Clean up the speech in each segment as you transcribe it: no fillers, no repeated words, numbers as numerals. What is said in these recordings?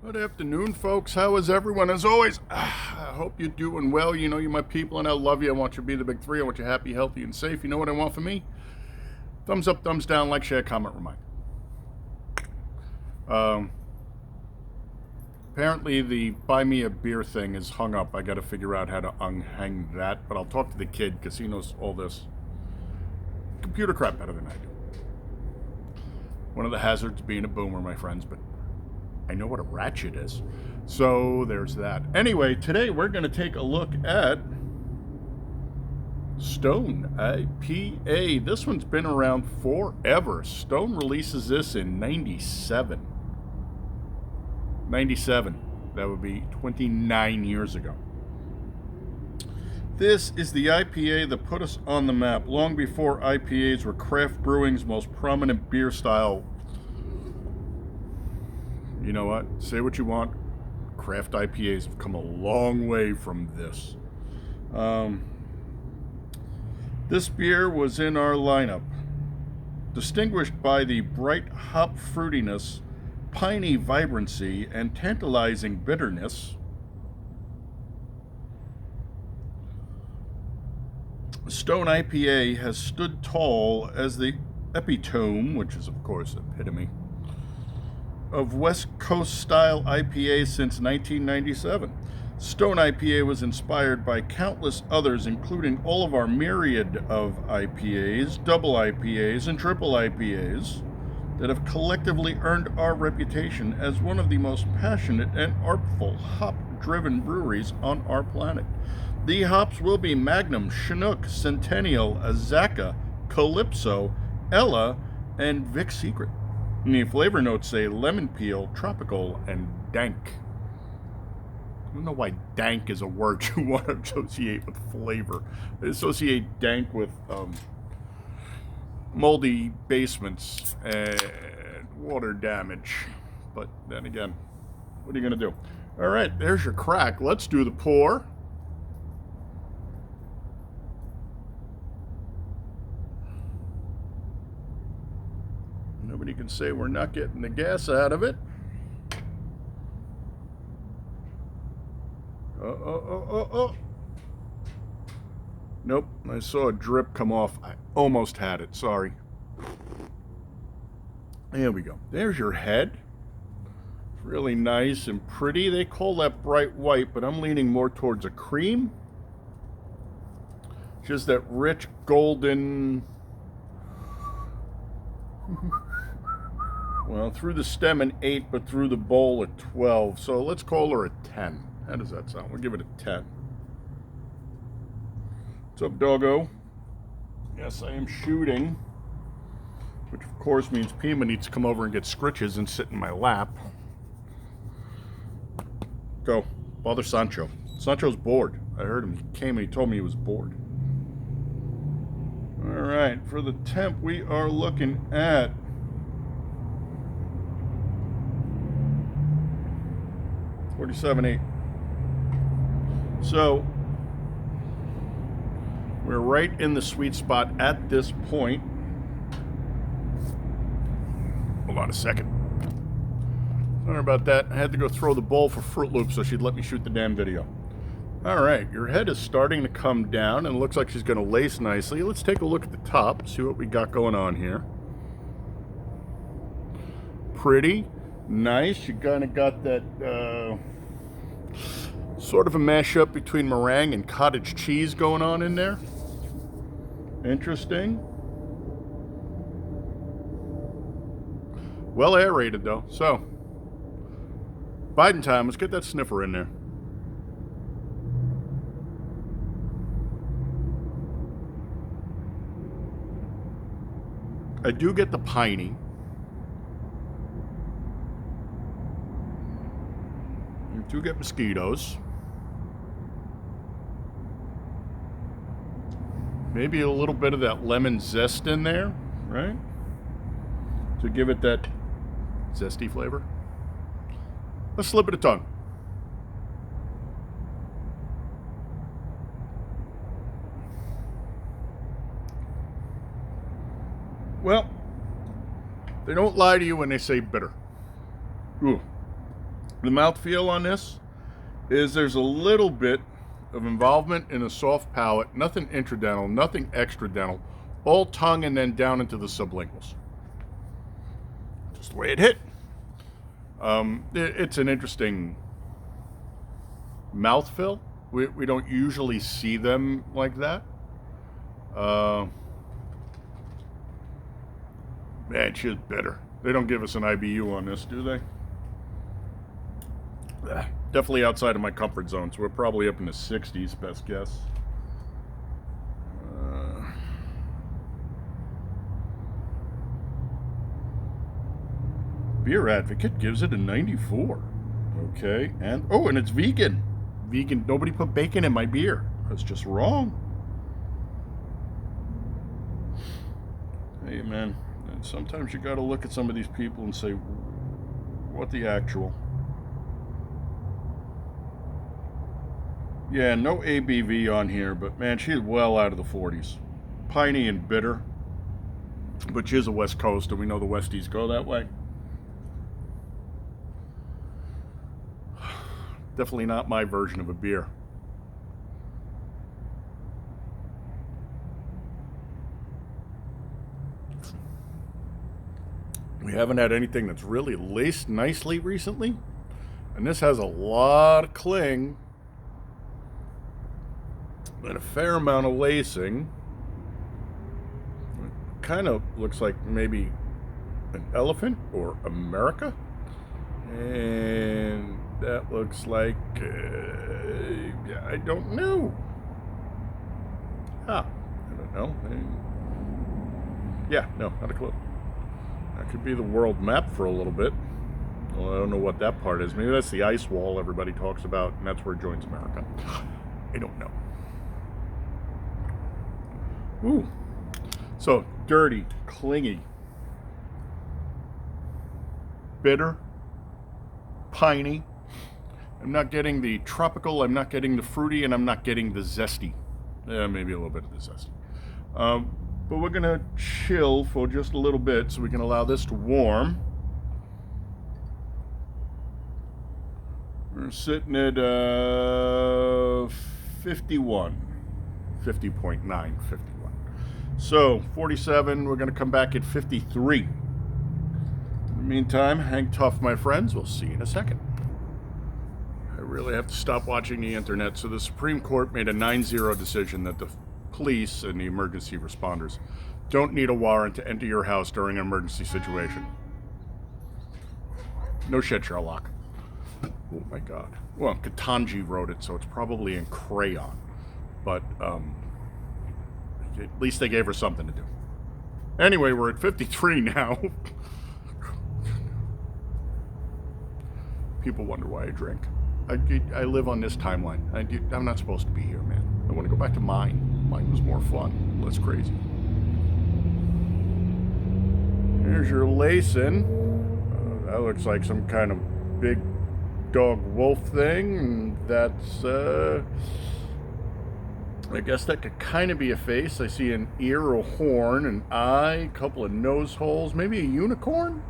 Good afternoon, folks. How is everyone? As always, I hope you're doing well. You know you're my people, and I love you. I want you to be the big three. I want you happy, healthy, and safe. You know what I want from me? Thumbs up, thumbs down, like, share, comment, remind. Um, Apparently, the buy me a beer thing is hung up. I got to figure out how to unhang that, but I'll talk to the kid because he knows all this computer crap better than I do. One of the hazards being a boomer, my friends, but I know what a ratchet is. So there's that. Anyway, today we're going to take a look at Stone IPA. This one's been around forever. Stone releases this in 97. 97. That would be 29 years ago. This is the IPA that put us on the map long before IPAs were craft brewing's most prominent beer style. You know what? Say what you want. Craft IPAs have come a long way from this. This beer was in our lineup. Distinguished by the bright hop fruitiness, piney vibrancy, and tantalizing bitterness, Stone IPA has stood tall as the epitome, which is of course epitome, of West Coast style IPA since 1997. Stone IPA was inspired by countless others, including all of our myriad of IPAs, double IPAs, and triple IPAs that have collectively earned our reputation as one of the most passionate and artful hop-driven breweries on our planet. The hops will be Magnum, Chinook, Centennial, Azaka, Calypso, Ella, and Vic Secret. And the flavor notes say lemon peel, tropical, and dank. I don't know why dank is a word you want to associate with flavor. I associate dank with moldy basements and water damage. But then again, what are you going to do? All right, there's your crack. Let's do the pour. Nobody can say we're not getting the gas out of it. Oh. Nope, I saw a drip come off. I almost had it, sorry. There we go. There's your head. It's really nice and pretty. They call that bright white, but I'm leaning more towards a cream. Just that rich golden... Well, through the stem an 8, but through the bowl a 12. So let's call her a 10. How does that sound? We'll give it a 10. What's up, doggo? Yes, I am shooting. Which, of course, means Pima needs to come over and get scritches and sit in my lap. Go. Bother Sancho. Sancho's bored. I heard him. He came and he told me he was bored. Alright, for the temp, we are looking at 47.8. So we're right in the sweet spot at this point. Hold on a second. Sorry about that. I had to go throw the bowl for Fruit Loops so she'd let me shoot the damn video. Alright, your head is starting to come down and it looks like she's going to lace nicely. Let's take a look at the top, see what we got going on here. Pretty. Nice. You kind of got that sort of a mashup between meringue and cottage cheese going on in there. Interesting. Well aerated though. So, Biden time. Let's get that sniffer in there. I do get the piney. I do get mosquitoes. Maybe a little bit of that lemon zest in there, right? To give it that zesty flavor. A slip of the tongue. Well, they don't lie to you when they say bitter. Ooh. The mouthfeel on this is there's a little bit of involvement in a soft palate, nothing intradental, nothing extradental, all tongue and then down into the sublinguals. Just the way it hit. It's an interesting mouthfeel. We don't usually see them like that. Man, she's bitter. They don't give us an IBU on this, do they? Definitely outside of my comfort zone, so we're probably up in the 60s, best guess. Beer Advocate gives it a 94. Okay, and it's vegan. Vegan. Nobody put bacon in my beer. That's just wrong. Hey, man. And sometimes you got to look at some of these people and say, what the actual? Yeah, no ABV on here, but man, she's well out of the 40s. Piney and bitter. But she's a West Coast, and we know the Westies go that way. Definitely not my version of a beer. We haven't had anything that's really laced nicely recently. And this has a lot of cling and a fair amount of lacing. It kind of looks like maybe an elephant or America. And that looks like, I don't know. I don't know. Yeah, no, not a clue. That could be the world map for a little bit. Well, I don't know what that part is. Maybe that's the ice wall everybody talks about, and that's where it joins America. I don't know. Ooh. So, dirty, clingy, bitter, piney. I'm not getting the tropical, I'm not getting the fruity, and I'm not getting the zesty. Maybe a little bit of the zesty. But we're going to chill for just a little bit so we can allow this to warm. We're sitting at 51. 50.9, 51. So, 47, we're going to come back at 53. In the meantime, hang tough, my friends. We'll see you in a second. I really have to stop watching the internet. So the Supreme Court made a 9-0 decision that the police and the emergency responders don't need a warrant to enter your house during an emergency situation. No shit, Sherlock. Oh my God. Well, Katanji wrote it, so it's probably in crayon. But at least they gave her something to do. Anyway, we're at 53 now. People wonder why I drink. I live on this timeline. I'm not supposed to be here, man. I want to go back to mine. Mine was more fun, less crazy. Here's your lacing. That looks like some kind of big dog wolf thing. And that's, I guess that could kind of be a face. I see an ear or horn, an eye, a couple of nose holes, maybe a unicorn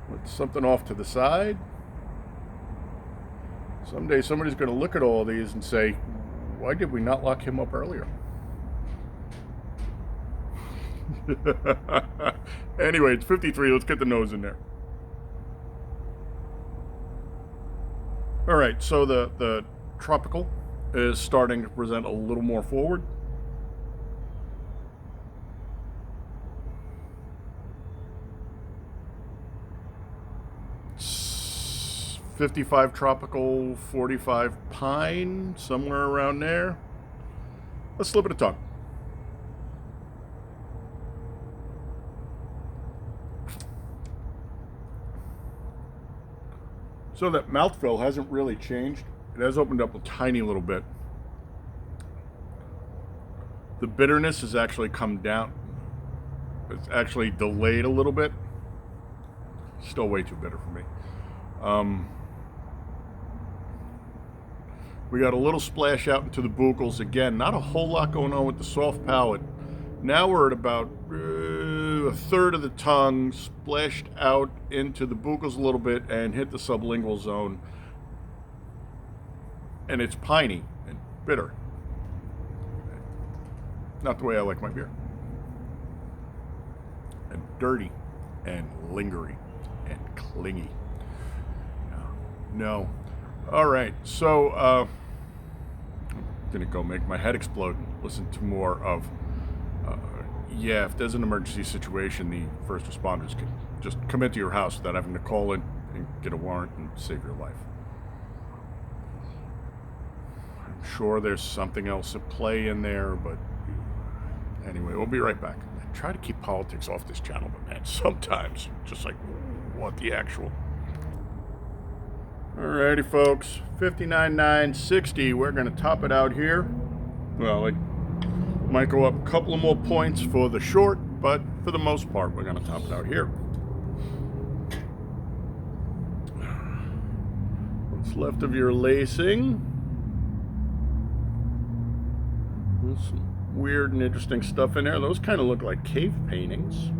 with something off to the side. Someday somebody's going to look at all these and say, why did we not lock him up earlier? Anyway, it's 53. Let's get the nose in there. All right, so the tropical is starting to present a little more forward. It's 55 tropical, 45 pine, somewhere around there. Let's slip it a tongue. So that mouthfeel hasn't really changed. It has opened up a tiny little bit. The bitterness has actually come down. It's actually delayed a little bit. Still way too bitter for me. We got a little splash out into the buccals. Again, not a whole lot going on with the soft palate. Now we're at about a third of the tongue, splashed out into the buccals a little bit and hit the sublingual zone. And it's piney and bitter. Not the way I like my beer. And dirty and lingering and clingy. No. All right, so I'm gonna go make my head explode and listen to more of yeah, if there's an emergency situation, the first responders can just come into your house without having to call in and get a warrant and save your life. I'm sure there's something else at play in there, but anyway, we'll be right back. I try to keep politics off this channel, but man, sometimes just like, what the actual? Alrighty, folks, 59.960. We're gonna top it out here. Well, like, might go up a couple of more points for the short, but for the most part, we're gonna top it out here. What's left of your lacing? There's some weird and interesting stuff in there. Those kind of look like cave paintings.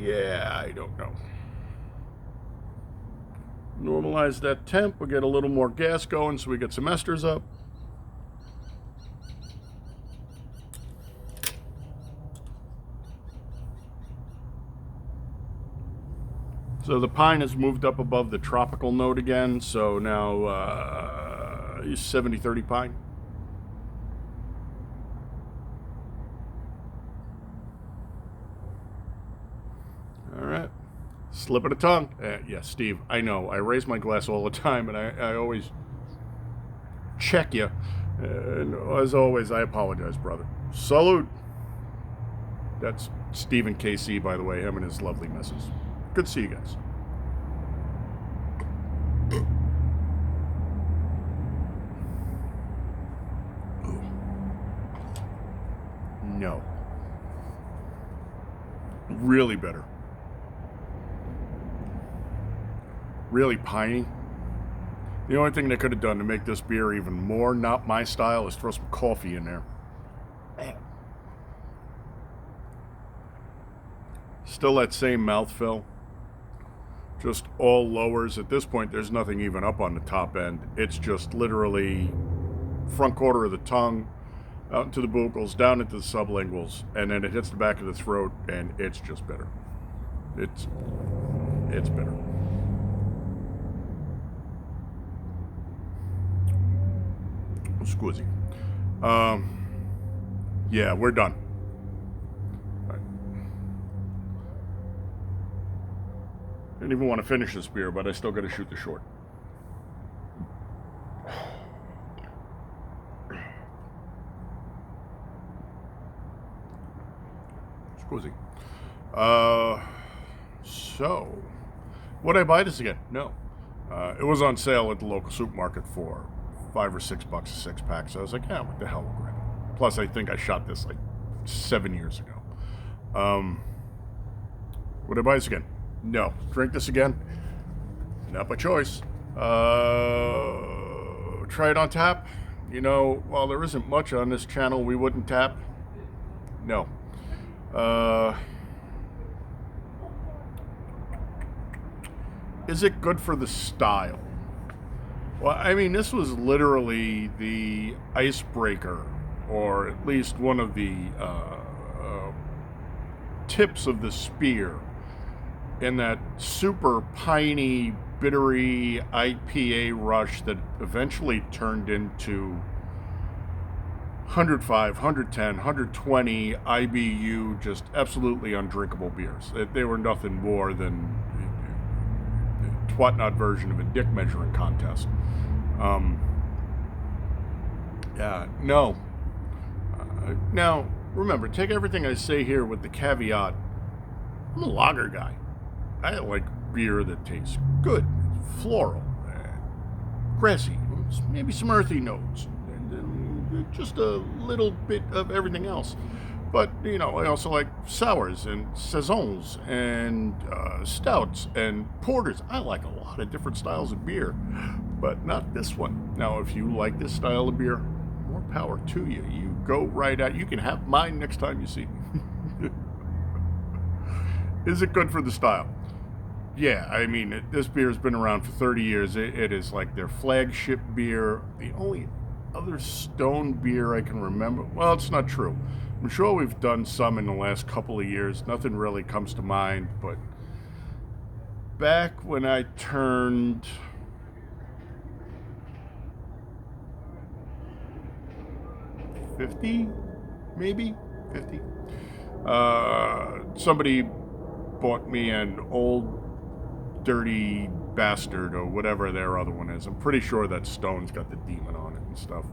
Yeah, I don't know. Normalize that temp. We'll get a little more gas going so we get some esters up. So the pine has moved up above the tropical note again. So now 70-30 pine. All right. Slip of the tongue. Yeah, Steve, I know. I raise my glass all the time, and I always check you. And as always, I apologize, brother. Salute. That's Stephen KC, by the way, him and his lovely missus. Good to see you guys. No. Really bitter. Really piney. The only thing they could have done to make this beer even more not my style is throw some coffee in there. Man. Still that same mouthfeel. Just all lowers. At this point, there's nothing even up on the top end. It's just literally front quarter of the tongue, out into the buccals, down into the sublinguals, and then it hits the back of the throat, and it's just bitter. It's bitter. Squizzy. Yeah, we're done. Right. Didn't even want to finish this beer, but I still got to shoot the short. Squizzy. So, would I buy this again? No. It was on sale at the local supermarket for $5 or $6 a six pack, so I was like, yeah, what the hell, we'll grab it. Plus, I think I shot this like 7 years ago. Would I buy this again? No. Drink this again? Not by choice. Try it on tap? You know, while there isn't much on this channel we wouldn't tap. No. Is it good for the style? Well, I mean, this was literally the icebreaker, or at least one of the tips of the spear in that super piney, bittery IPA rush that eventually turned into 105, 110, 120 IBU, just absolutely undrinkable beers. They were nothing more than a twat-not version of a dick measuring contest. Yeah, no. Now, remember, take everything I say here with the caveat, I'm a lager guy. I like beer that tastes good, floral, grassy, maybe some earthy notes, and just a little bit of everything else. But, you know, I also like sours and saisons and stouts and porters. I like a lot of different styles of beer. but not this one. Now, if you like this style of beer, more power to you. You go right out. You can have mine next time you see me. Is it good for the style? Yeah, I mean, this beer's been around for 30 years. It is like their flagship beer. The only other stone beer I can remember, well, it's not true. I'm sure we've done some in the last couple of years. Nothing really comes to mind, but back when I turned 50, maybe 50, somebody bought me an old dirty bastard or whatever their other one is. I'm pretty sure that Stone's got the demon on it and stuff.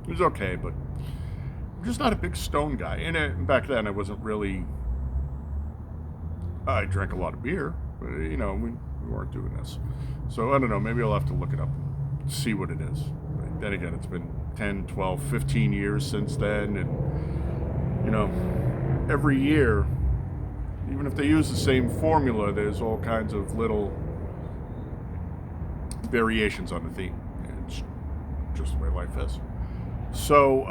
It was okay, but I'm just not a big Stone guy. And back then I wasn't really, I drank a lot of beer, but you know, we weren't doing this. So I don't know, maybe I'll have to look it up and see what it is. But then again, it's been 10, 12, 15 years since then, and you know, every year, even if they use the same formula, there's all kinds of little variations on the theme. It's just the way life is. So,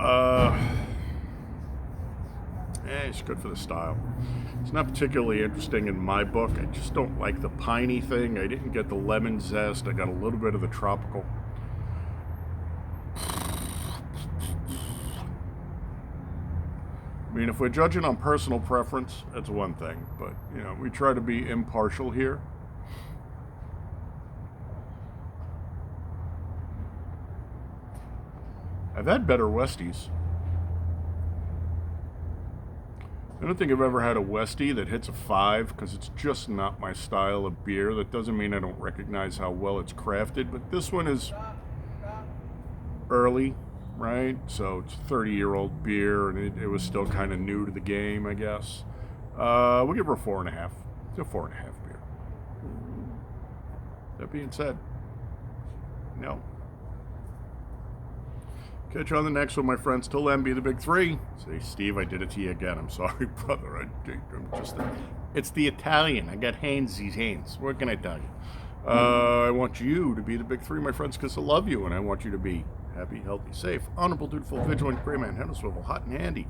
it's good for the style. It's not particularly interesting in my book. I just don't like the piney thing. I didn't get the lemon zest. I got a little bit of the tropical. I mean, if we're judging on personal preference, that's one thing. But, you know, we try to be impartial here. I've had better Westies. I don't think I've ever had a Westie that hits a 5 because it's just not my style of beer. That doesn't mean I don't recognize how well it's crafted, but this one is early, right? So it's a 30-year-old beer, and it was still kind of new to the game, I guess. We'll give her a 4.5. It's a 4.5 beer. That being said, no. Catch you on the next one, my friends. Till then, be the big three. Say, Steve, I did it to you again. I'm sorry, brother. I'm just... It's the Italian. I got hands. What can I tell you? I want you to be the big three, my friends, because I love you, and I want you to be happy, healthy, safe, honorable, dutiful, vigilant, gray man, head and swivel, hot and handy.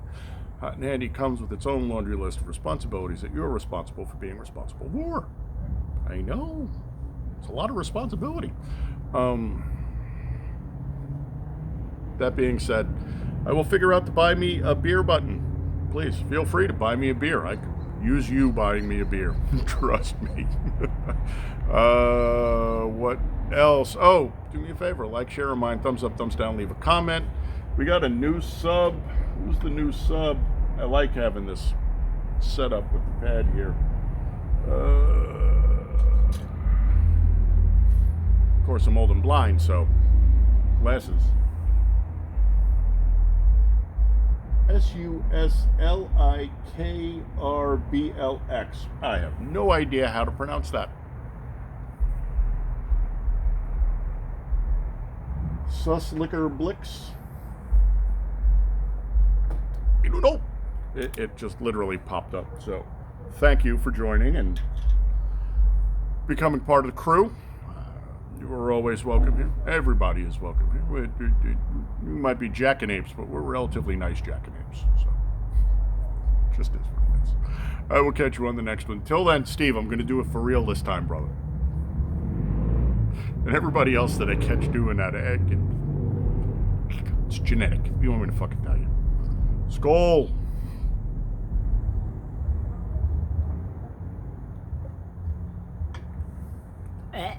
Hot and handy comes with its own laundry list of responsibilities that you're responsible for being responsible for. I know. It's a lot of responsibility. That being said, I will figure out the buy me a beer button. Please feel free to buy me a beer. I could use you buying me a beer. Trust me. What else? Oh, do me a favor. Like, share, remind, thumbs up, thumbs down, leave a comment. We got a new sub. Who's the new sub? I like having this set up with the pad here. Of course, I'm old and blind, so glasses. SUSLIKRBLX. I have no idea how to pronounce that. Suslickerblix. I don't know. It just literally popped up. So, thank you for joining and becoming part of the crew. You are always welcome here. Everybody is welcome here. We might be jackanapes, but we're relatively nice jackanapes. So, just is what it is. I will catch you on the next one. Till then, Steve, I'm going to do it for real this time, brother. And everybody else that I catch doing that, it's genetic. You want me to fucking tell you? Skal. Eh.